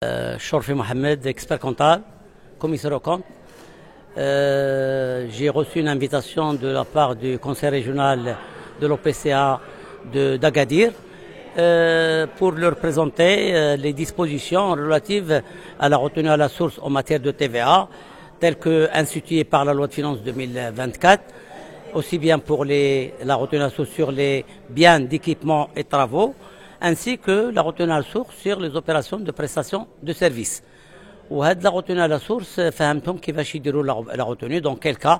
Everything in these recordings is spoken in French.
Chorfi Mohamed, expert comptable, commissaire aux comptes. J'ai reçu une invitation de la part du conseil régional de l'OPCA d'Agadir pour leur présenter les dispositions relatives à la retenue à la source en matière de TVA, telles que instituées par la loi de finances 2024, aussi bien pour la retenue à la source sur les biens d'équipement et travaux, ainsi que la retenue à la source sur les opérations de prestation de services. وهاد la retenue à la source فهمتهم كيفاش يديروا la retenue dans quel cas.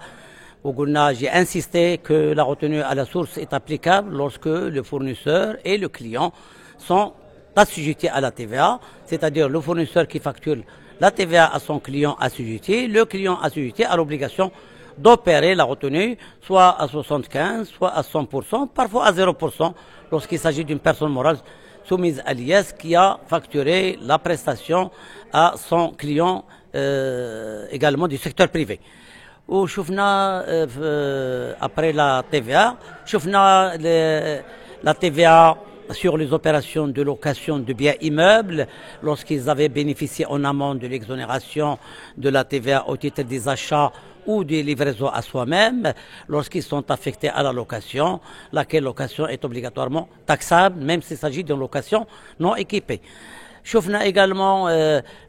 J'ai insisté que la retenue à la source est applicable lorsque le fournisseur et le client sont assujettis à la TVA, c'est-à-dire le fournisseur qui facture la TVA à son client assujetti, le client assujetti a l'obligation d'opérer la retenue soit à 75, soit à 100%, parfois à 0% lorsqu'il s'agit d'une personne morale soumise à l'IS qui a facturé la prestation à son client également du secteur privé. وشفنا après la TVA, شفنا la TVA sur les opérations de location de biens immeubles lorsqu'ils avaient bénéficié en amont de l'exonération de la TVA au titre des achats ou des livraisons à soi-même, lorsqu'ils sont affectés à la location, laquelle location est obligatoirement taxable, même s'il s'agit d'une location non équipée. شفنا également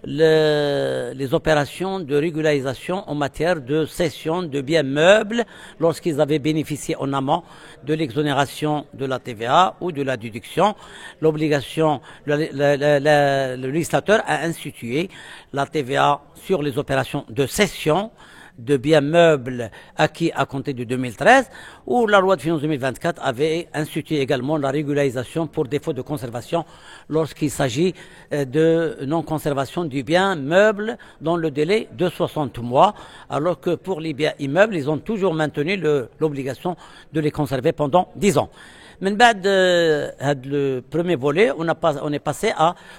les opérations de régularisation en matière de cession de biens meubles lorsqu'ils avaient bénéficié en amont de l'exonération de la TVA ou de la déduction. L'obligation, le législateur a institué la TVA sur les opérations de cession de biens meubles acquis à compter de 2013, où la loi de finances 2024 avait institué également la régularisation pour défaut de conservation lorsqu'il s'agit de non-conservation du bien meuble dans le délai de 60 mois, alors que pour les biens immeubles, ils ont toujours maintenu l'obligation de les conserver pendant 10 ans. من بعد le premier volet, on est passé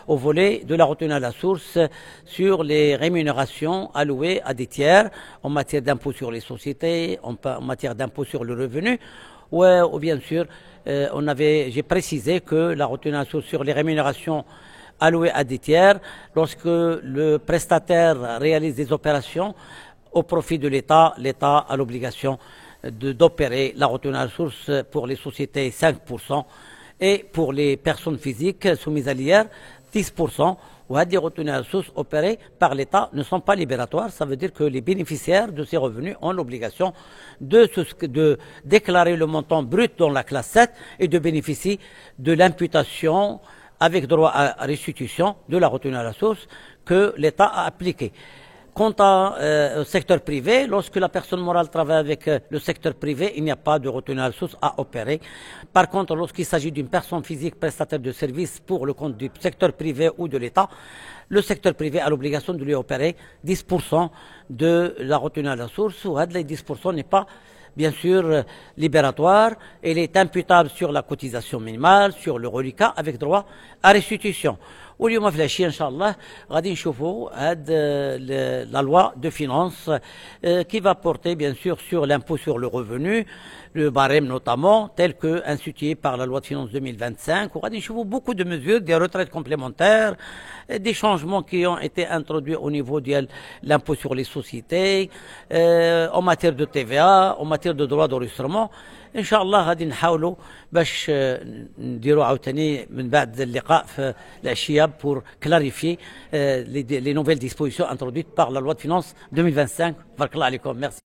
au volet de la retenue à la source sur les rémunérations allouées à des tiers en matière d'impôt sur les sociétés, en matière d'impôt sur le revenu, ou bien sûr, j'ai précisé que la retenue à la source sur les rémunérations allouées à des tiers, lorsque le prestataire réalise des opérations au profit de l'État, l'État a l'obligation d'opérer la retenue à la source pour les sociétés 5% et pour les personnes physiques soumises à l'IR 10%. Ou les retenues à la source opérées par l'État ne sont pas libératoires. Ça veut dire que les bénéficiaires de ces revenus ont l'obligation de déclarer le montant brut dans la classe 7 et de bénéficier de l'imputation avec droit à restitution de la retenue à la source que l'État a appliquée. Quant au secteur privé, lorsque la personne morale travaille avec le secteur privé, il n'y a pas de retenue à la source à opérer. Par contre, lorsqu'il s'agit d'une personne physique prestataire de services pour le compte du secteur privé ou de l'État, le secteur privé a l'obligation de lui opérer 10% de la retenue à la source. Ou les 10% n'est pas bien sûr libératoire, elle est imputable sur la cotisation minimale, sur le reliquat avec droit à restitution. واليوم في العشية إن شاء الله غادي نشوفوا la loi de finances qui va porter bien sûr sur l'impôt sur le revenu, le barème notamment, tel que institué par la loi de finances 2025. وغادي نشوفوا beaucoup de mesures, des retraites complémentaires, des changements qui ont été introduits au niveau de l'impôt sur les sociétés, en matière de TVA, en matière de droit d'enregistrement. ان شاء الله غادي نحاولوا باش نديروا عاوتاني من بعد اللقاء في العشيه pour clarifier les nouvelles dispositions introduites par la loi de finances 2025. بارك الله عليكم. Merci.